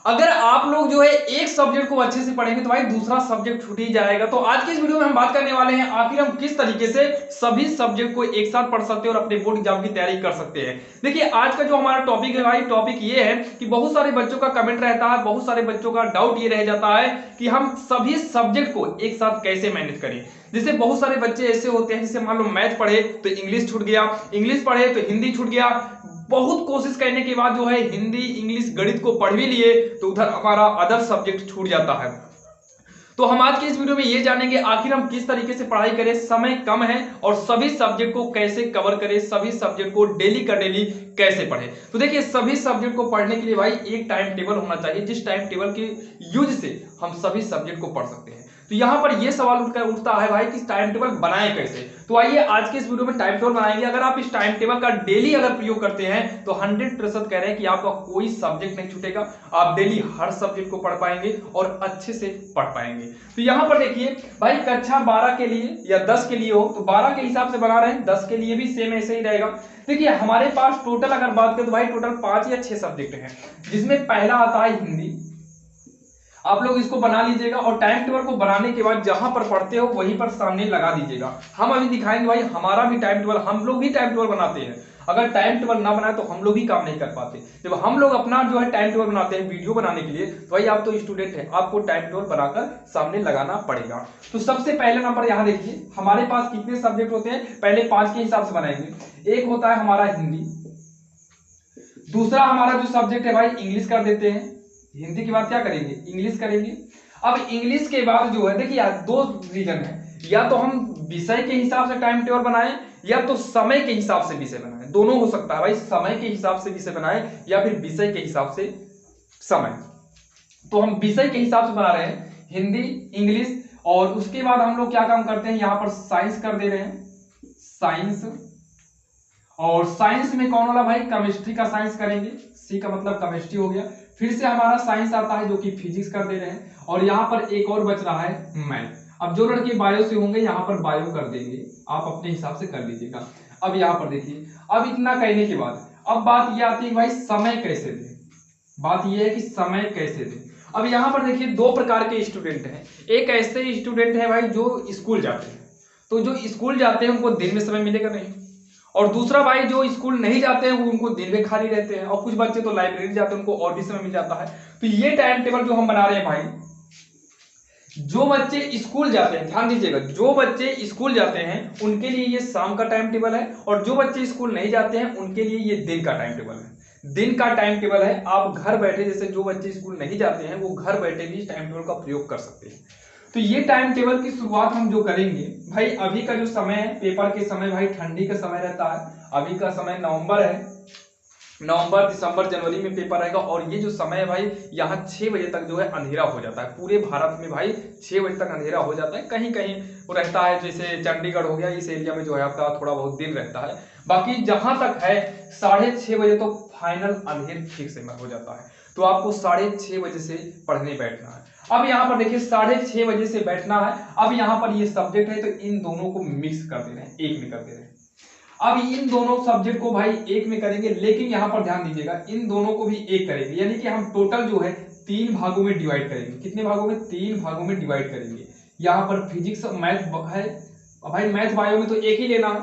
अगर आप लोग जो है एक सब्जेक्ट को अच्छे से पढ़ेंगे तो भाई दूसरा सब्जेक्ट छूट ही जाएगा। तो आज के इस वीडियो में हम बात करने वाले हैं आखिर हम किस तरीके से सभी सब्जेक्ट को एक साथ पढ़ सकते हैं और अपने बोर्ड एग्जाम की तैयारी कर सकते हैं। देखिए आज का जो हमारा टॉपिक है भाई, टॉपिक ये है कि बहुत सारे बच्चों का कमेंट रहता है, बहुत सारे बच्चों का डाउट ये रह जाता है कि हम सभी सब्जेक्ट को एक साथ कैसे मैनेज करें। जैसे बहुत सारे बच्चे ऐसे होते हैं, जैसे मान लो मैथ पढ़े तो इंग्लिश छूट गया, इंग्लिश पढ़े तो हिंदी छूट गया, बहुत कोशिश करने के बाद जो है हिंदी इंग्लिश गणित को पढ़ भी लिए तो उधर हमारा अदर सब्जेक्ट छूट जाता है। तो हम आज के इस वीडियो में ये जानेंगे आखिर हम किस तरीके से पढ़ाई करें, समय कम है और सभी सब्जेक्ट को कैसे कवर करें, सभी सब्जेक्ट को डेली का डेली कैसे पढ़ें। तो देखिए सभी सब्जेक्ट को पढ़ने के लिए भाई एक टाइम टेबल होना चाहिए, जिस टाइम टेबल के यूज से हम सभी सब्जेक्ट को पढ़ सकते हैं। तो यहां पर यह सवाल उठता है भाई कि टाइम टेबल बनाएं कैसे। तो आइए आज के इस वीडियो में टाइम टेबल बनाएंगे। अगर आप इस टाइम टेबल का डेली अगर प्रयोग करते हैं तो 100% कह रहे हैं कि आपका कोई सब्जेक्ट नहीं छूटेगा, आप डेली हर सब्जेक्ट को पढ़ पाएंगे और अच्छे से पढ़ पाएंगे। तो यहां पर देखिए भाई कक्षा 12 के लिए या 10 के लिए हो तो 12 के हिसाब से बना रहे हैं, 10 के लिए भी सेम ऐसे ही रहेगा। देखिए हमारे पास टोटल अगर बात करें तो भाई टोटल 5 या 6 सब्जेक्ट हैं, जिसमें पहला आता है हिंदी। आप लोग इसको बना लीजिएगा और टाइम टेबल को बनाने के बाद जहां पर पढ़ते हो वहीं पर सामने लगा दीजिएगा। हम अभी दिखाएंगे भाई हमारा भी टाइम टेबल, हम लोग भी टाइम टेबल बनाते हैं। अगर टाइम टेबल ना बनाए तो हम लोग ही काम नहीं कर पाते। जब हम लोग अपना जो है टाइम टेबल बनाते हैं वीडियो बनाने के लिए, तो भाई आप तो स्टूडेंट हैं, आपको टाइम टेबल बनाकर सामने लगाना पड़ेगा। तो सबसे पहले नंबर यहाँ देखिए हमारे पास कितने सब्जेक्ट होते हैं, पहले 5 के हिसाब से बनाएंगे। एक होता है हमारा हिंदी, दूसरा हमारा जो सब्जेक्ट है भाई इंग्लिश कर देते हैं, हिंदी के बाद क्या करेंगे इंग्लिश करेंगे। अब इंग्लिश के बाद जो है देखिए यार दो रीजन है, या तो हम विषय के हिसाब से टाइम टेबल बनाएं या तो समय के हिसाब से विषय बनाएं, दोनों हो सकता है भाई, समय के हिसाब से विषय बनाएं या फिर विषय के हिसाब से समय। तो हम विषय के हिसाब से बना रहे हैं हिंदी इंग्लिश, और उसके बाद हम लोग क्या काम करते हैं यहां पर साइंस कर दे रहे हैं, साइंस। और साइंस में कौन वाला भाई, केमिस्ट्री का साइंस करेंगे, सी का मतलब केमिस्ट्री हो गया। फिर से हमारा साइंस आता है जो कि फिजिक्स कर दे रहे हैं, और यहाँ पर एक और बच रहा है मैथ। अब जो लड़के बायो से होंगे यहाँ पर बायो कर देंगे, आप अपने हिसाब से कर लीजिएगा। अब यहाँ पर देखिए अब इतना कहने के बाद अब बात ये आती है भाई समय कैसे दें, बात यह है कि समय कैसे दें। अब यहाँ पर देखिए दो प्रकार के स्टूडेंट हैं, एक ऐसे स्टूडेंट है भाई जो स्कूल जाते हैं, तो जो स्कूल जाते हैं उनको दिन में समय मिलेगा नहीं, और दूसरा भाई जो स्कूल नहीं जाते हैं वो उनको दिन में खाली रहते हैं, और कुछ बच्चे तो लाइब्रेरी जाते हैं उनको और भी समय मिल जाता है। तो ये टाइम टेबल जो हम बना रहे हैं भाई, जो बच्चे स्कूल जाते हैं ध्यान दीजिएगा, जो बच्चे स्कूल जाते हैं उनके लिए ये शाम का टाइम टेबल है, और जो बच्चे स्कूल नहीं जाते हैं उनके लिए ये दिन का टाइम टेबल है। दिन का टाइम टेबल है, आप घर बैठे, जैसे जो बच्चे स्कूल नहीं जाते हैं वो घर बैठे भी इस टाइम टेबल का प्रयोग कर सकते हैं। तो ये टाइम टेबल की शुरुआत हम जो करेंगे भाई, अभी का जो समय है पेपर के समय भाई ठंडी का समय रहता है, अभी का समय नवंबर है, नवंबर दिसंबर जनवरी में पेपर रहेगा, और ये जो समय है भाई यहाँ 6 बजे तक जो है अंधेरा हो जाता है, पूरे भारत में भाई 6 बजे तक अंधेरा हो जाता है। कहीं कहीं वो रहता है, जैसे चंडीगढ़ हो गया, इस एरिया में जो है आपका थोड़ा बहुत दिन रहता है, बाकी जहां तक है 6:30 बजे तो फाइनल अंधेर फिक्स हो जाता है। तो आपको 6:30 बजे से पढ़ने बैठना है। अब यहाँ पर देखिए 6:30 बजे से बैठना है। अब यहाँ पर ये सब्जेक्ट है तो इन दोनों को मिक्स कर दे रहे हैं, एक में कर दे रहे हैं। अब इन दोनों सब्जेक्ट को भाई एक में करेंगे, लेकिन यहां पर ध्यान दीजिएगा इन दोनों को भी एक करेंगे, यानी कि हम टोटल जो है 3 भागों में डिवाइड करेंगे। कितने भागों में, 3 भागों में डिवाइड करेंगे। यहां पर फिजिक्स मैथ है भाई, मैथ बायो में तो एक ही लेना है,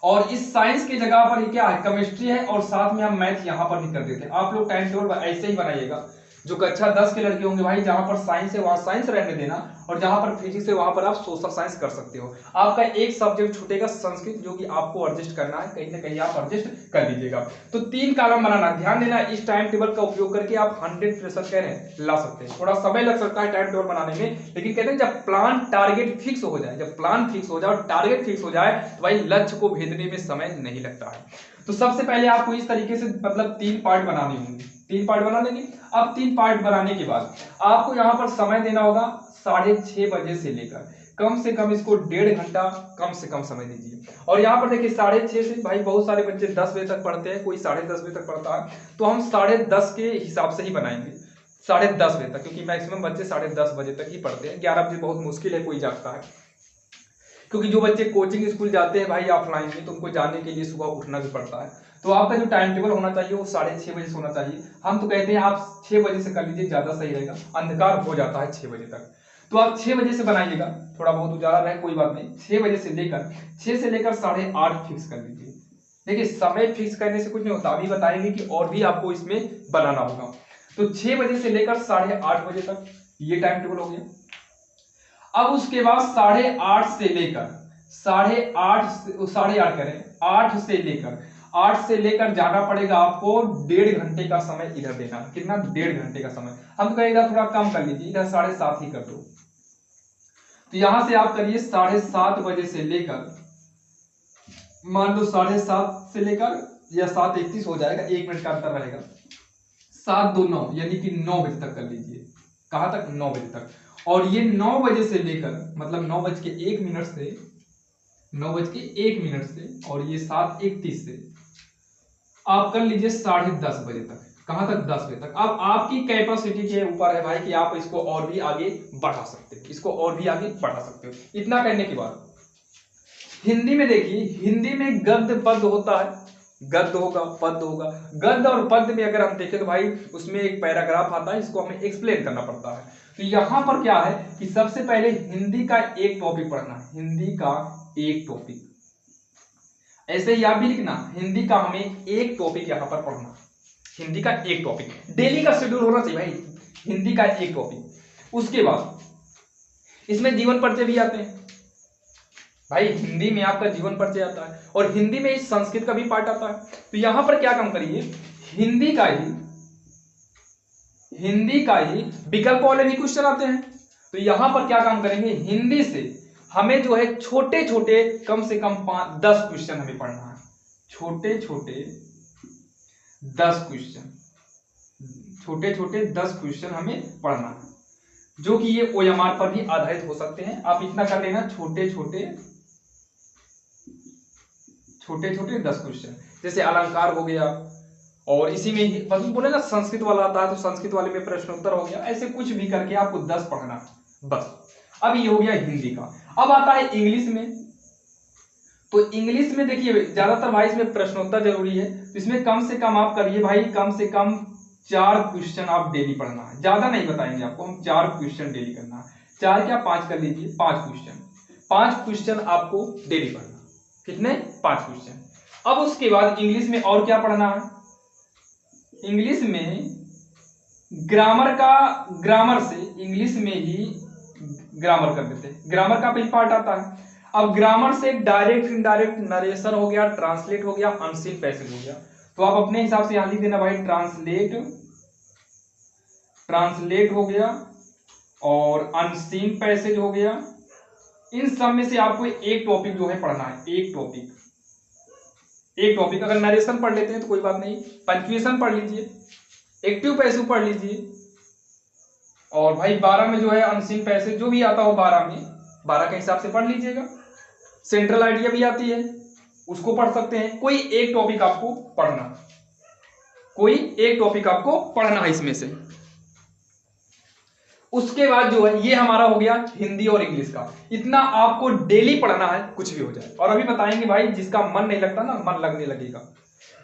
और इस साइंस की जगह पर क्या है केमिस्ट्री है, और साथ में हम मैथ यहां पर भी कर देते हैं। आप लोग टाइम टेबल ऐसे ही बनाइएगा, जो कक्षा 10 के लड़के होंगे भाई जहां पर साइंस है वहां साइंस रहने देना, और जहां पर फिजिक्स है वहां पर आप सोशल साइंस कर सकते हो। आपका एक सब्जेक्ट छूटेगा संस्कृत, जो कि आपको एडजस्ट करना है, कहीं ना कहीं आप एडजस्ट कर लीजिएगा। तो 3 कॉलम बनाना, ध्यान देना इस टाइम टेबल का उपयोग करके आप 100% कह रहे हैं ला सकते हैं। थोड़ा समय लग सकता है टाइम टेबल बनाने में, लेकिन कहते हैं जब प्लान टारगेट फिक्स हो जाए, जब प्लान फिक्स हो जाए और टारगेट फिक्स हो जाए तो भाई लक्ष्य को भेदने में समय नहीं लगता है। तो सबसे पहले आपको इस तरीके से मतलब 3 पार्ट बनाने होंगे, 3 पार्ट बना लेंगे। अब 3 पार्ट बनाने के बाद आपको यहाँ पर समय देना होगा 6:30 बजे से लेकर कम से कम इसको 1.5 घंटा कम से कम समय दीजिए। और यहाँ पर देखिए 6:30 से भाई बहुत सारे बच्चे 10 बजे तक पढ़ते हैं, कोई 10:30 बजे तक पढ़ता है, तो हम 10:30 के हिसाब से ही बनाएंगे, 10:30 बजे तक, क्योंकि मैक्सिमम बच्चे 10:30 बजे तक ही पढ़ते हैं। 11 बजे बहुत मुश्किल है कोई जागता है, क्योंकि जो बच्चे कोचिंग स्कूल जाते हैं भाई ऑफलाइन में, तो उनको जाने के लिए सुबह उठना भी पड़ता है। तो तो आपका जो टाइम टेबल होना चाहिए वो 6:30 बजे से होना चाहिए। हम तो कहते हैं आप 6 बजे से कर लीजिए, ज्यादा सही रहेगा, अंधकार हो जाता है 6 बजे तक। तो आप 6 बजे से बनाइएगा, थोड़ा बहुत उजाला रहे कोई बात नहीं। 6 बजे से लेकर 6 से लेकर 8:30 फिक्स कर लीजिए। देखिए समय फिक्स करने से कुछ नहीं होता, अभी बताएंगे कि और भी आपको इसमें बनाना होगा। तो 6 बजे से लेकर 8:30 बजे तक ये टाइम टेबल हो गया। अब उसके बाद 8:30 से लेकर 8:30 करें, 8 से लेकर जाना पड़ेगा आपको 1.5 घंटे का समय इधर देना। कितना? 1.5 घंटे का समय। हम कहेगा थोड़ा कम कर लीजिए, इधर 7:30 ही कर दो। तो यहां से आप करिए 7:30 बजे से लेकर, मान लो 7:30 से लेकर या 7:31 हो जाएगा, 1 मिनट का अंतर रहेगा, 7 2 9 यानी कि 9 बजे तक कर लीजिए। कहां तक? 9 बजे तक। और ये 9 बजे से लेकर मतलब 9:01 से 9:01 से और ये 7:31 से आप कर लीजिए 10:30 बजे तक। कहां तक? 10 बजे तक। अब आपकी कैपेसिटी के ऊपर है भाई कि आप इसको और भी आगे बढ़ा सकते हो, इसको और भी आगे बढ़ा सकते हो। इतना करने के बाद हिंदी में देखिए, हिंदी में गद्य पद्य होता है, गद्य होगा पद्य होगा। गद्य और पद्य में अगर हम देखें तो भाई उसमें एक पैराग्राफ आता है, इसको हमें एक्सप्लेन करना पड़ता है। तो यहां पर क्या है कि सबसे पहले हिंदी का एक टॉपिक पढ़ना है, हिंदी का एक टॉपिक। ऐसे ही आप भी लिखना, हिंदी का हमें एक टॉपिक यहां पर पढ़ना, हिंदी का एक टॉपिक। डेली का शेड्यूल होना चाहिए भाई, हिंदी का एक टॉपिक। उसके बाद इसमें जीवन परिचय भी आते हैं भाई, हिंदी में आपका जीवन परिचय आता है और हिंदी में इस संस्कृत का भी पार्ट आता है। तो यहां पर क्या काम करिए, हिंदी का ही विकल्प वाले भी क्वेश्चन आते हैं। तो यहां पर क्या काम करेंगे, हिंदी से हमें जो है छोटे छोटे कम से कम 10 क्वेश्चन हमें पढ़ना है, छोटे छोटे 10 क्वेश्चन, छोटे छोटे 10 क्वेश्चन हमें पढ़ना है, जो कि ये OMR पर भी आधारित हो सकते हैं। आप इतना कर लेना, छोटे छोटे 10 क्वेश्चन। जैसे अलंकार हो गया, और इसी में ही बस बोले ना संस्कृत वाला आता है तो संस्कृत वाले में प्रश्नोत्तर हो गया, ऐसे कुछ भी करके आपको 10 पढ़ना बस। अब ये हो गया हिंदी का। अब आता है इंग्लिश में। तो इंग्लिश में देखिए ज्यादातर भाई इसमें प्रश्नोत्तर जरूरी है, तो इसमें कम से कम आप करिए भाई, कम से कम 4 क्वेश्चन आप डेली पढ़ना है। ज्यादा नहीं बताएंगे आपको हम, 4 क्वेश्चन डेली करना है। 4 क्या 5 कर लीजिए, 5 क्वेश्चन, 5 क्वेश्चन आपको डेली पढ़ना। कितने? 5 क्वेश्चन। अब उसके बाद इंग्लिश में और क्या पढ़ना है, इंग्लिश में ग्रामर से इंग्लिश में ही ग्रामर कर देते हैं, ग्रामर का भी पार्ट आता है। अब ग्रामर से डायरेक्ट इनडायरेक्ट नरेशन हो गया, ट्रांसलेट हो गया, अनसीन पैसेज हो गया। तो आप अपने हिसाब से यहां लिख देना भाई, ट्रांसलेट हो गया और अनसीन पैसेज हो गया। इन सब में से आपको एक टॉपिक जो है पढ़ना है, एक टॉपिक। अगर नरेशन पढ़ लेते हैं तो कोई बात नहीं, पंक्चुएशन पढ़ लीजिए, एक्टिव पैसिव पढ़ लीजिए, और भाई 12 में जो है अनसीन पैसेज जो भी आता हो 12 के हिसाब से पढ़ लीजिएगा। सेंट्रल आइडिया भी आती है, उसको पढ़ सकते हैं। कोई एक टॉपिक आपको पढ़ना है इसमें से। उसके बाद जो है ये हमारा हो गया हिंदी और इंग्लिश का। इतना आपको डेली पढ़ना है, कुछ भी हो जाए। और अभी बताएंगे भाई जिसका मन नहीं लगता ना, मन लगने लगेगा।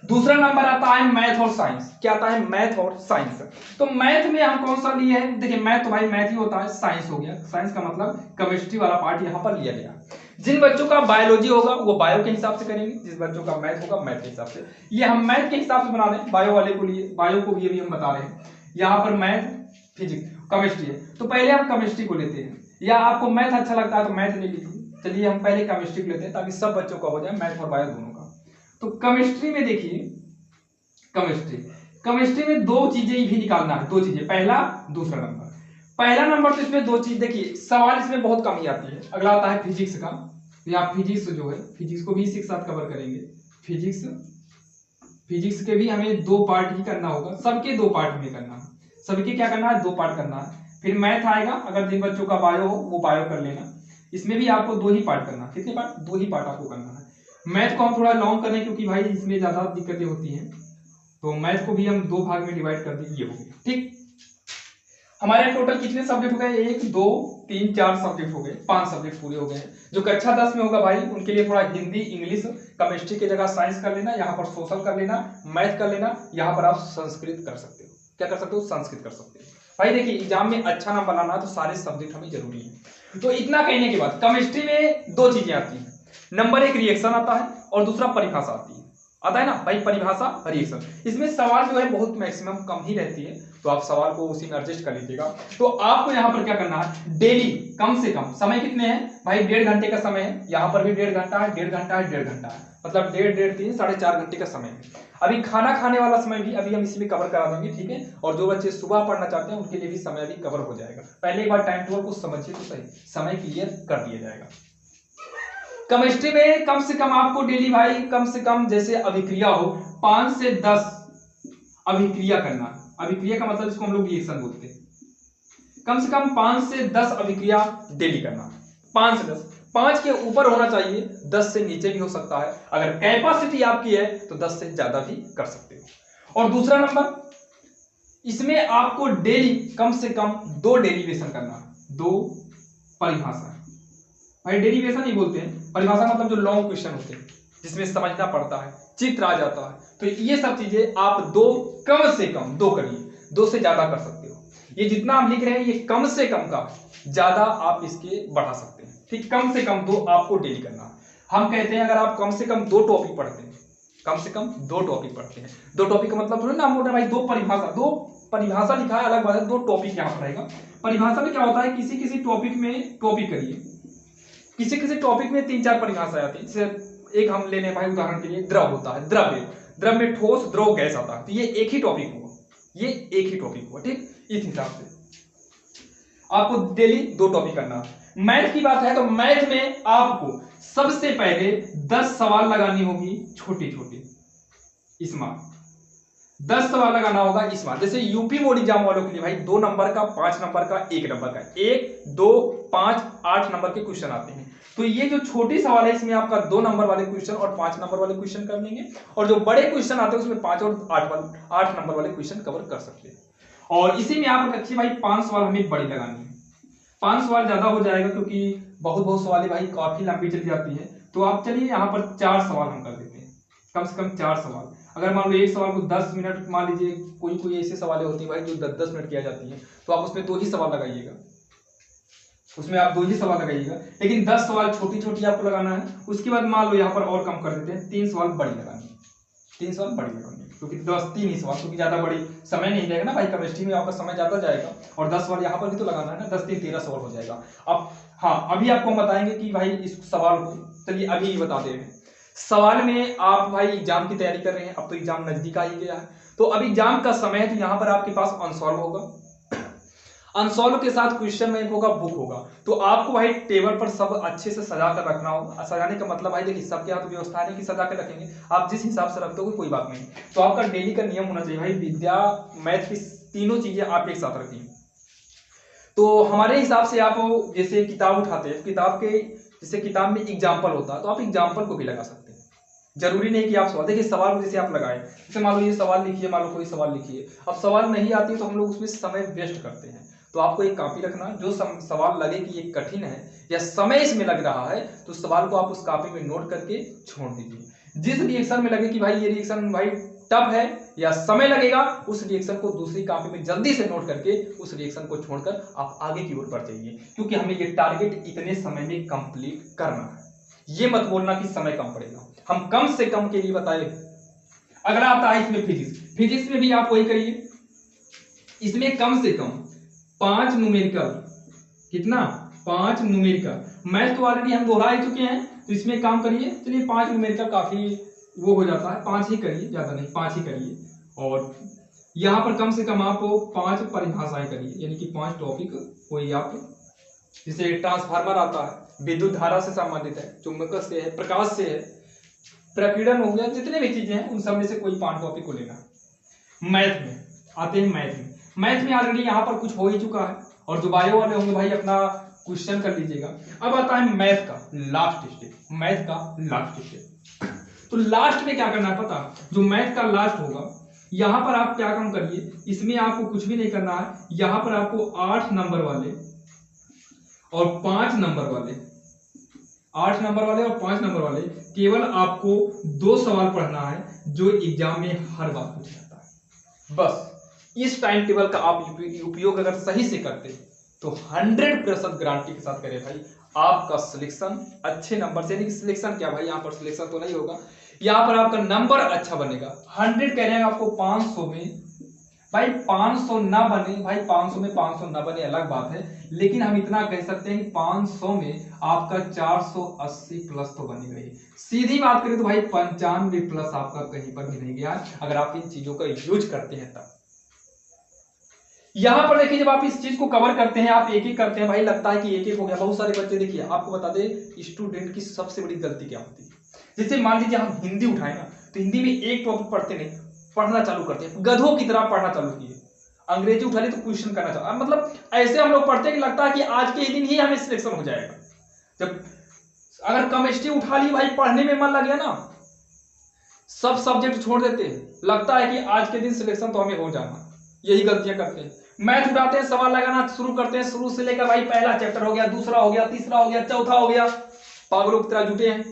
दूसरा नंबर आता है मैथ और साइंस। क्या आता है? मैथ और साइंस। तो मैथ में हम कौन सा लिए हैं? देखिए मैथ तो भाई मैथ ही होता है, साइंस हो गया, साइंस का मतलब केमिस्ट्री वाला पार्ट यहां पर लिया गया। जिन बच्चों का बायोलॉजी होगा वो बायो के हिसाब से करेंगे, जिस बच्चों का मैथ होगा मैथ के हिसाब से। ये हम मैथ के हिसाब से बना रहे हैं, बायो वाले को लिए, बायो को भी हम बता रहे हैं। यहाँ पर मैथ, फिजिक्स, केमिस्ट्री है, तो पहले हम केमिस्ट्री को लेते हैं, या आपको मैथ अच्छा लगता है तो मैथ ले लीजिए। चलिए हम पहले केमिस्ट्री को लेते हैं ताकि सब बच्चों का हो जाए, मैथ और बायो दोनों का। तो केमिस्ट्री में देखिए, केमिस्ट्री में 2 चीजें भी निकालना है, 2 चीजें, पहला दूसरा नंबर। पहला नंबर तो इसमें 2 चीज, देखिए सवाल इसमें बहुत कम ही आती है। अगला आता है फिजिक्स का, या फिजिक्स जो है, फिजिक्स को भी इसी के साथ कवर करेंगे। फिजिक्स के भी हमें 2 पार्ट ही करना होगा, सबके 2 पार्ट में करना है, सबके क्या करना है, 2 पार्ट करना है। फिर मैथ आएगा, अगर जिन बच्चों का बायो हो वो बायो कर लेना, इसमें भी आपको 2 ही पार्ट करना। कितने पार्ट? 2 ही पार्ट आपको करना है। मैथ को हम थोड़ा लॉन्ग करें क्योंकि भाई इसमें ज्यादा दिक्कतें होती हैं, तो मैथ को भी हम 2 भाग में डिवाइड कर देंगे, ये हो गया। ठीक, हमारे टोटल कितने सब्जेक्ट हो गए? 1 2 3 4 सब्जेक्ट हो गए, 5 सब्जेक्ट पूरे हो गए हैं। जो कक्षा 10 में होगा भाई उनके लिए थोड़ा हिंदी इंग्लिश केमिस्ट्री की जगह साइंस कर लेना, यहाँ पर सोशल कर लेना, मैथ कर लेना, यहाँ पर आप संस्कृत कर सकते हो। क्या कर सकते हो? संस्कृत कर सकते हो। भाई देखिए एग्जाम में अच्छा नंबर लाना तो सारे सब्जेक्ट हमें जरूरी है। तो इतना कहने के बाद केमिस्ट्री में दो चीजें आती हैं, नंबर एक रिएक्शन आता है और दूसरा परिभाषा आती है। आता है ना भाई, परिभाषा रिएक्शन। इसमें सवाल जो है बहुत मैक्सिमम कम ही रहती है, तो आप सवाल को उसी में एडजस्ट कर लीजिएगा। तो आपको यहाँ पर क्या करना है, डेली कम से कम समय कितने हैं भाई, 1.5 घंटे का समय है, यहाँ पर भी 1.5 घंटा है, 1.5 घंटा है, 1.5 घंटा है, मतलब 1.5 3 4.5 घंटे का समय है। अभी खाना खाने वाला समय भी अभी हम इसी में कवर करा देंगे, ठीक है। और जो बच्चे सुबह पढ़ना चाहते हैं उनके लिए भी समय अभी कवर हो जाएगा। पहले एक बार टाइम टेबल को समझिए तो सही, समय क्लियर कर दिया जाएगा। केमिस्ट्री में कम से कम आपको डेली भाई कम से कम जैसे अभिक्रिया हो 5 से 10 अभिक्रिया करना। अभिक्रिया का मतलब इसको हम लोग रिएक्शन बोलते हैं। कम से कम 5 से 10 अभिक्रिया डेली करना। 5 से 10, 5 के ऊपर होना चाहिए, 10 से नीचे भी हो सकता है। अगर कैपेसिटी आपकी है तो 10 से ज्यादा भी कर सकते हो। और दूसरा नंबर, इसमें आपको डेली कम से कम 2 डेरिवेशन करना, 2 परिभाषा। भाई डेरिवेशन नहीं बोलते हैं, परिभाषा मतलब जो लॉन्ग क्वेश्चन होते हैं जिसमें समझना पड़ता है, चित्र आ जाता है, तो ये सब चीजें आप 2 कम से कम 2 करिए, 2 से ज्यादा कर सकते हो। ये जितना हम लिख रहे हैं ये कम से कम का, ज्यादा आप इसके बढ़ा सकते हैं, ठीक। कम से कम 2 आपको डेली करना। हम कहते हैं अगर आप कम से कम 2 टॉपिक पढ़ते हैं, कम से कम 2 टॉपिक पढ़ते हैं, 2 टॉपिक का मतलब थोड़ा ना हम बोल रहे हैं भाई 2 परिभाषा, 2 परिभाषा लिखा है अलग बात है, 2 टॉपिक यहाँ पर रहेगा। परिभाषा में क्या होता है, किसी किसी टॉपिक में टॉपिक करिए, किसी किसी टॉपिक में 3-4 परिभाषाएं आती है। जैसे एक हम ले लें भाई उदाहरण के लिए, द्रव होता है, द्रव्य, द्रव में ठोस द्रव गैस आता है, तो ये एक ही टॉपिक हुआ, ये एक ही टॉपिक हुआ, ठीक। इस हिसाब से आपको डेली 2 टॉपिक करना। मैथ की बात है तो मैथ में आपको सबसे पहले 10 सवाल लगानी होगी, छोटी छोटी स्मार्ट 10 सवाल लगाना होगा इस बार। जैसे यूपी बोर्ड एग्जाम वालों के लिए भाई 2 नंबर का, 5 नंबर का, 1 नंबर का, 1 2 5 8 नंबर के क्वेश्चन आते हैं। तो ये जो छोटी सवाल है इसमें आपका 2 नंबर वाले क्वेश्चन और 5 नंबर वाले क्वेश्चन कर लेंगे, और जो बड़े क्वेश्चन आते हैं उसमें 5 और 8 नंबर वाले क्वेश्चन कवर कर सकते हैं। और इसी में आप रखिए भाई 5 सवाल हमें बड़ी लगानी है। 5 सवाल ज्यादा हो जाएगा क्योंकि बहुत सवाल भाई काफी लंबी चली जाती है, तो आप चलिए यहाँ पर 4 सवाल हम कर देते हैं, कम से कम 4 सवाल। अगर मान लो एक सवाल को 10 मिनट, मान लीजिए कोई ऐसे सवाल होती है भाई जो 10 मिनट किया जाती है, तो आप उसमें 2 ही सवाल लगाइएगा, उसमें आप 2 ही सवाल लगाइएगा, लेकिन 10 सवाल छोटी छोटी आपको लगाना है। उसके बाद मान लो यहाँ पर और कम कर देते हैं, 3 सवाल बड़ी लगानी है, 3 सवाल बड़ी लगानी है, क्योंकि 3 ही सवाल, क्योंकि ज्यादा बड़ी समय नहीं जाएगा ना भाई, केमिस्ट्री में आपका समय ज्यादा जाएगा, और 10 सवाल यहाँ पर भी तो लगाना है ना, 10 3 13 सवाल हो जाएगा। अब हाँ, अभी आपको हम बताएंगे कि भाई इस सवाल को, चलिए अभी बता दे रहे हैं। सवाल में आप भाई एग्जाम की तैयारी कर रहे हैं, अब तो एग्जाम नजदीक आ ही गया है, तो अब एग्जाम का समय है, तो यहाँ पर आपके पास अनसॉल्व होगा, अनसॉल्व के साथ क्वेश्चन बैंक होगा, बुक होगा। तो आपको भाई टेबल पर सब अच्छे से सजा कर रखना होगा। सजाने का मतलब भाई देखिए सबके हाथ व्यवस्था है कि सजा कर रखेंगे, आप जिस हिसाब से रखते हो कोई बात नहीं। तो आपका डेली का नियम होना चाहिए भाई, विद्या मैथ की तीनों चीजें आप एक साथ रखिए। तो हमारे हिसाब से आप जैसे किताब उठाते हैं, किताब के जैसे किताब में एग्जाम्पल होता है, तो आप एग्जाम्पल को भी लगा सकते हैं, जरूरी नहीं कि आप सवाल, देखिए सवाल को जैसे आप लगाए, जैसे मान लो ये सवाल लिखिए, मान लो कोई सवाल लिखिए, अब सवाल नहीं आती है तो हम लोग उसमें समय वेस्ट करते हैं। तो आपको एक कॉपी रखना, जो सवाल लगे कि ये कठिन है या समय इसमें लग रहा है, तो सवाल को आप उस कॉपी में नोट करके छोड़ दीजिए। जिस रिएक्शन में लगे कि भाई ये रिएक्शन भाई टफ है या समय लगेगा, उस रिएक्शन को दूसरी कॉपी में जल्दी से नोट करके उस रिएक्शन को छोड़कर आप आगे की ओर बढ़ जाइए, क्योंकि हमें ये टारगेट इतने समय में कंप्लीट करना है। ये मत बोलना कि समय कम पड़ेगा, हम कम से कम के लिए बताए। अगला आता है इसमें फिजिक्स, फिजिक्स में भी आप वही करिए, इसमें कम से कम 5 न्यूमेरिकल, कितना 5 न्यूमेरिकल, मैथ तो ऑलरेडी हम दोहरा ही चुके हैं, तो इसमें काम करिए। चलिए 5 न्यूमेरिकल काफी वो हो जाता है, 5 ही करिए, ज्यादा नहीं 5 ही करिए। और यहाँ पर कम से कम आप 5 परिभाषाएं करिए, यानी कि 5 टॉपिक कोई आप, जैसे ट्रांसफार्मर आता है, विद्युत धारा से संबंधित है, चुंबक से है, प्रकाश से है, प्रकीर्णन हो गया, जितने भी चीजें हैं उन सब में से कोई 5 टॉपिक को लेना। मैथ में आते हैं, मैथ में ऑलरेडी यहाँ पर कुछ हो ही चुका है, और जो बायो वाले होंगे भाई अपना क्वेश्चन कर लीजिएगा। अब आता है मैथ का लास्ट स्टेप, मैथ का लास्ट स्टेप। तो लास्ट में क्या करना है पता, जो मैथ का लास्ट होगा, यहां पर आप क्या काम करिए, इसमें आपको कुछ भी नहीं करना है। यहां पर आपको 8 नंबर वाले और 5 नंबर वाले, 8 नंबर वाले और 5 नंबर वाले केवल आपको 2 सवाल पढ़ना है जो एग्जाम में हर बार पूछा जाता है। बस इस टाइम टेबल का आप उपयोग अगर सही से करते तो 100% गारंटी के साथ करें भाई, आपका सिलेक्शन अच्छे नंबर से, नहीं सिलेक्शन क्या भाई, यहां पर सिलेक्शन तो नहीं होगा, यहां पर आपका नंबर अच्छा बनेगा। 100 कह रहे हैं आपको 500 में, भाई 500 ना बने, भाई 500 में 500 ना बने अलग बात है, लेकिन हम इतना कह सकते हैं कि 500 में आपका 480 प्लस तो बनेगा ही। सीधी बात करें तो भाई 95 प्लस आपका कहीं पर भी नहीं गया अगर आप इन चीजों का यूज करते हैं तब। यहां पर देखिए जब आप इस चीज को कवर करते हैं, आप एक एक करते हैं, भाई लगता है कि एक एक हो गया। बहुत सारे बच्चे, देखिए आपको बता दें स्टूडेंट की सबसे बड़ी गलती क्या होती है, जैसे मान लीजिए हम हिंदी उठाए ना, तो हिंदी में एक टॉपिक पढ़ते नहीं, पढ़ना चालू करते हैं, गधों की तरह पढ़ना चालू किए। अंग्रेजी उठा ली तो क्वेश्चन करना चालू, मतलब ऐसे हम लोग पढ़ते हैं कि लगता है कि आज के दिन ही हमें सिलेक्शन हो जाएगा। जब अगर केमिस्ट्री उठा ली, भाई पढ़ने में मन लग गया ना, सब सब्जेक्ट छोड़ देते हैं, लगता है कि आज के दिन सिलेक्शन तो हमें हो जाना। यही गलतियां करते हैं। मैथ उठाते हैं, सवाल लगाना शुरू करते हैं, शुरू से लेकर भाई पहला चैप्टर हो गया, दूसरा हो गया, तीसरा हो गया, चौथा हो गया, पागलों की तरह जुटे हैं,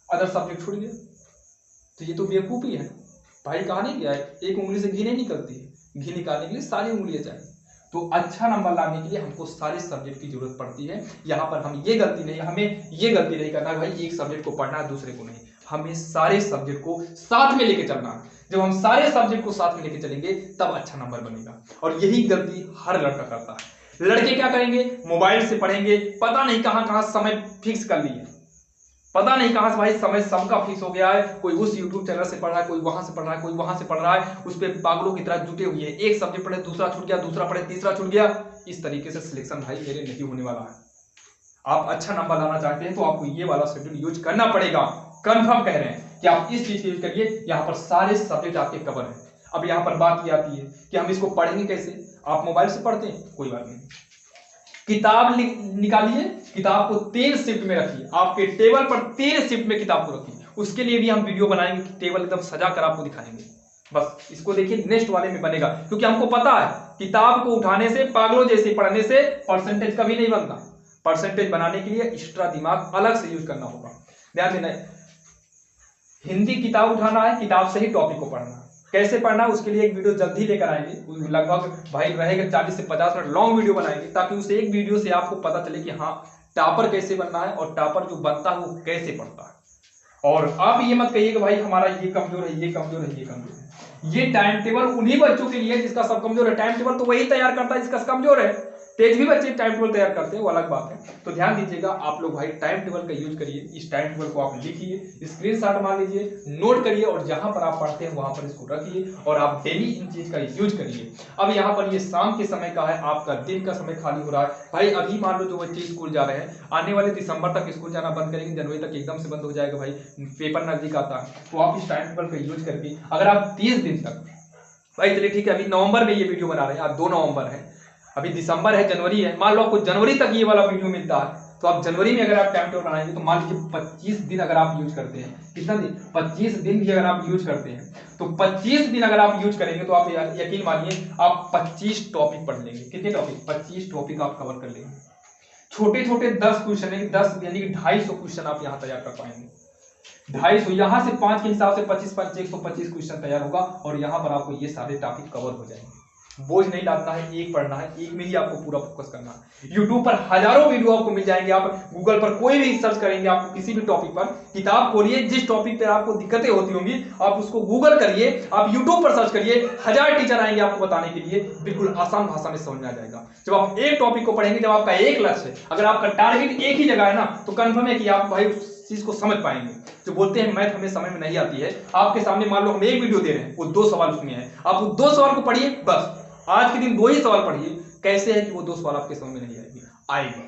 अदर सब्जेक्ट छूट गया। तो ये तो बेवकूफी है भाई। कहा नहीं गया है एक उंगली से घी नहीं निकलती है, घी निकालने के लिए सारी उंगलियां चाहिए। तो अच्छा नंबर लाने के लिए हमको सारे सब्जेक्ट की जरूरत पड़ती है। यहाँ पर हम ये गलती नहीं, हमें ये गलती नहीं करना है भाई एक सब्जेक्ट को पढ़ना है दूसरे को नहीं, हमें सारे सब्जेक्ट को साथ में लेके चलना है। जब हम सारे सब्जेक्ट को साथ में लेके चलेंगे तब अच्छा नंबर बनेगा। और यही गलती हर लड़का करता है। लड़के क्या करेंगे, मोबाइल से पढ़ेंगे, पता नहीं कहां कहां समय फिक्स कर लिए, पता नहीं कहां से भाई समय सबका फिक्स हो गया है। कोई उस यूट्यूब चैनल से पढ़ रहा है, कोई वहां से पढ़ रहा है, कोई वहां से पढ़ रहा है, उस पर पागलों की तरह जुटे हुए हैं। एक सब्जेक्ट पढ़े दूसरा छूट गया, दूसरा पढ़े तीसरा छूट गया। इस तरीके से सिलेक्शन भाई मेरे नहीं होने वाला है। आप अच्छा नंबर लाना चाहते हैं तो आपको ये वाला शेड्यूल यूज करना पड़ेगा। कंफर्म कह रहे हैं कि आप इस चीज को यूज करिए। यहाँ पर सारे सब्जेक्ट आपके कवर है। अब यहाँ पर बात ये आती है कि हम इसको पढ़ेंगे कैसे। आप मोबाइल से पढ़ते हैं, कोई बात नहीं, किताब निकालिए, किताब को 3 शिफ्ट में रखिए, आपके टेबल पर 3 शिफ्ट में किताब को रखिए। उसके लिए भी हम वीडियो बनाएंगे, टेबल एकदम सजा कर आपको दिखाएंगे। बस इसको देखिए, नेक्स्ट वाले में बनेगा, क्योंकि हमको पता है किताब को उठाने से, पागलों जैसे पढ़ने से परसेंटेज कभी नहीं बनता। परसेंटेज बनाने के लिए एक्स्ट्रा दिमाग अलग से यूज करना होगा। ध्यान देना, हिंदी किताब उठाना है, किताब से ही टॉपिक को पढ़ना है। कैसे पढ़ना है उसके लिए एक वीडियो जल्दी लेकर आएंगे, लगभग भाई रहेगा 40 से 50 मिनट लॉन्ग वीडियो बनाएंगे, ताकि उस एक वीडियो से आपको पता चले कि हाँ टॉपर कैसे बनना है और टॉपर जो बनता है वो कैसे पढ़ता है। और आप ये मत कहिए कि भाई हमारा ये कमजोर है, ये कमजोर है, ये कमजोर है। ये टाइम टेबल उन्हीं बच्चों के लिए जिसका सब कमजोर है। टाइम टेबल तो वही तैयार करता है जिसका कमजोर है। तेज भी बच्चे टाइम टेबल तैयार करते हैं, वो अलग बात है। तो ध्यान दीजिएगा आप लोग भाई, टाइम टेबल का यूज करिए। इस टाइम टेबल को आप लिखिए, स्क्रीनशॉट मार लीजिए, नोट करिए, और जहां पर आप पढ़ते हैं वहां पर इसको रखिए, और आप डेली इन चीज का यूज करिए। अब यहाँ पर ये शाम के समय का है, आपका दिन का समय खाली हो रहा है। भाई अभी मान लो जो बच्चे स्कूल जा रहे हैं, आने वाले दिसंबर तक स्कूल जाना बंद करेंगे, जनवरी तक एकदम से बंद हो जाएगा भाई, पेपर नजदीक आता है। तो आप इस टाइम टेबल का यूज करके अगर आप 30 दिन तक, भाई चलिए ठीक है अभी नवंबर में ये वीडियो बना रहे हैं, आज 2 नवंबर है, अभी दिसंबर है, जनवरी है, मान लो आपको जनवरी तक ये वाला वीडियो मिलता है, तो आप जनवरी में अगर आप टाइम टेबल बनाएंगे तो मान लीजिए 25 दिन अगर आप यूज करते हैं, कितना दिन, 25 दिन भी अगर आप यूज करते हैं, तो 25 दिन अगर आप यूज करेंगे तो आप यकीन मानिए आप 25 टॉपिक पढ़ लेंगे। कितने टॉपिक, 25 टॉपिक आप कवर कर लेंगे। छोटे छोटे 10 क्वेश्चन, 10 यानी कि 250 क्वेश्चन आप यहाँ तैयार कर पाएंगे। 250, यहाँ से 5 के हिसाब से 25 5 125 क्वेश्चन तैयार होगा, और यहाँ पर आपको ये सारे टॉपिक कवर हो जाएंगे। बोझ नहीं लाना है, एक पढ़ना है, एक में ही आपको पूरा फोकस करना है। YouTube पर हजारों वीडियो आपको मिल जाएंगे, आप गूगल पर कोई भी सर्च करेंगे, आपको किसी भी टॉपिक पर, किताब खोलिए, जिस टॉपिक पर आपको दिक्कतें होती होंगी आप उसको गूगल करिए, आप YouTube पर सर्च करिए, 1000 टीचर आएंगे आपको बताने के लिए, बिल्कुल आसान भाषा में समझ में आ जाएगा। जब आप एक टॉपिक को पढ़ेंगे, जब आपका एक लक्ष्य है, अगर आपका टारगेट एक ही जगह है ना, तो कंफर्म है कि आप भाई उस चीज को समझ पाएंगे। जो बोलते हैं मैथ हमें समझ में नहीं आती है, आपके सामने मान लो हम एक वीडियो दे रहे हैं, वो 2 सवाल उसमें है, आप वो 2 सवाल को पढ़िए, बस आज के दिन 2 ही सवाल पढ़िए। कैसे है कि वो 2 सवाल आपके समझ में नहीं आएगी।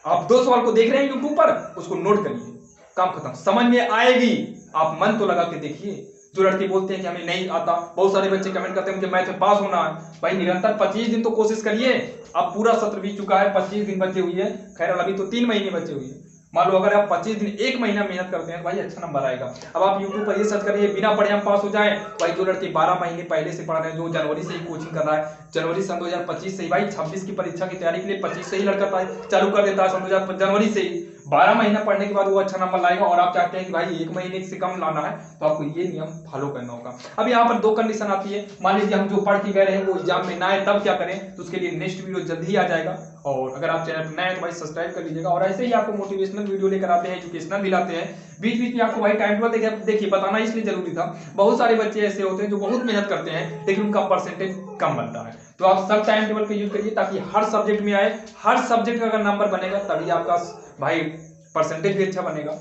आप 2 सवाल को देख रहे हैं यूट्यूब पर, उसको नोट करिए, काम खत्म, समझ में आएगी। आप मन तो लगा के देखिए। जो लड़के बोलते हैं कि हमें नहीं आता, बहुत सारे बच्चे कमेंट करते हैं मुझे मैथ में पास होना है, भाई निरंतर 25 दिन तो कोशिश करिए। अब पूरा सत्र बीत चुका है, 25 दिन बचे हुए हैं, खैर अभी तो 3 महीने बचे हुए हैं। मान लो अगर आप 25 दिन 1 महीना मेहनत करते हैं तो भाई अच्छा नंबर आएगा। अब आप यूट्यूब पर ये सर्च करिए बिना पढ़े हम पास हो जाए, भाई जो लड़के 12 महीने पहले से पढ़ रहे हैं, जो जनवरी से ही कोचिंग कर रहा है, जनवरी सन 2025 से ही, भाई 26 की परीक्षा की तैयारी के लिए 25 से ही लड़का चालू कर देता है, सन 2000 जनवरी से ही 12 महीना पढ़ने के बाद वो अच्छा नंबर लाएगा। और आप चाहते हैं कि भाई 1 महीने से कम लाना है तो आपको ये नियम फॉलो करना होगा। अब यहाँ पर 2 कंडीशन आती है, मान लीजिए हम जो पढ़ के गए रहे वो एग्जाम में ना आए तब क्या करें, तो उसके लिए नेक्स्ट वीडियो जल्द ही आ जाएगा। और अगर आप चैनल पर नए हैं तो भाई सब्सक्राइब कर लीजिएगा। और ऐसे ही आपको मोटिवेशनल वीडियो लेकर आते हैं, एजुकेशनल दिलाते हैं, बीच बीच में आपको भाई टाइम टेबल देखिए बताना इसलिए जरूरी था, बहुत सारे बच्चे ऐसे होते हैं जो बहुत मेहनत करते हैं लेकिन उनका परसेंटेज कम बनता है। तो आप सब टाइम टेबल का यूज करिए ताकि हर सब्जेक्ट में आए, हर सब्जेक्ट का अगर नंबर बनेगा तभी आपका भाई परसेंटेज भी अच्छा बनेगा।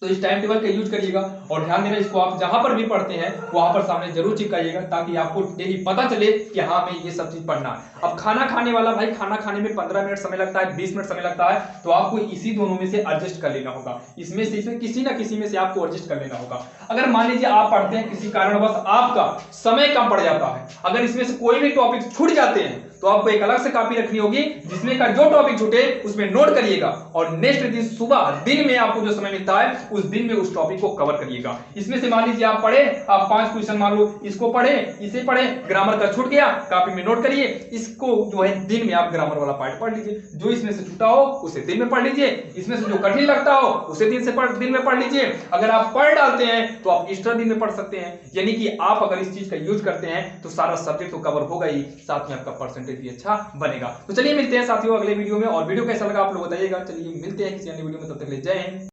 तो इस टाइम टेबल का यूज करिएगा और ध्यान देना, इसको आप जहां पर भी पढ़ते हैं वहां पर सामने जरूर चिपकाइएगा ताकि आपको डेली पता चले कि हाँ हमें ये सब चीज पढ़ना है। अब खाना खाने वाला भाई खाना खाने में 15 मिनट समय लगता है, 20 मिनट समय लगता है, तो आपको इसी दोनों में से एडजस्ट कर लेना होगा, इसमें से किसी ना किसी में से आपको एडजस्ट कर लेना होगा। अगर मान लीजिए आप पढ़ते हैं, किसी कारणवश आपका समय कम पड़ जाता है, अगर इसमें से कोई भी टॉपिक छूट जाते हैं तो आपको एक अलग से कॉपी रखनी होगी जिसमें का जो टॉपिक छूटे उसमें नोट करिएगा और नेक्स्ट दिन सुबह दिन में आपको जो समय मिलता है उस दिन में उस टॉपिक को कवर करिएगा। इसमें से मान लीजिए आप पढ़े, आप 5 क्वेश्चन मान लो इसको पढ़े, इसे पढ़े, ग्रामर का छूट गया, कॉपी में नोट करिए, इसको जो है दिन में आप ग्रामर वाला पार्ट पढ़ लीजिए, जो इसमें से छूटा हो उसे दिन में पढ़ लीजिए, इसमें से जो कठिन लगता हो उसे दिन में पढ़ लीजिए। अगर आप पढ़ डालते हैं तो आप एक्स्ट्रा दिन में पढ़ सकते हैं, यानी कि आप अगर इस चीज का यूज करते हैं तो सारा सब्जेक्ट तो कवर होगा ही, साथ में आपका परसेंटेज भी अच्छा बनेगा। तो चलिए मिलते हैं साथियों अगले वीडियो में, और वीडियो कैसा लगा आप लोग बताइएगा। चलिए मिलते हैं किसी अन्य वीडियो में, तब तक के लिए जय हिंद।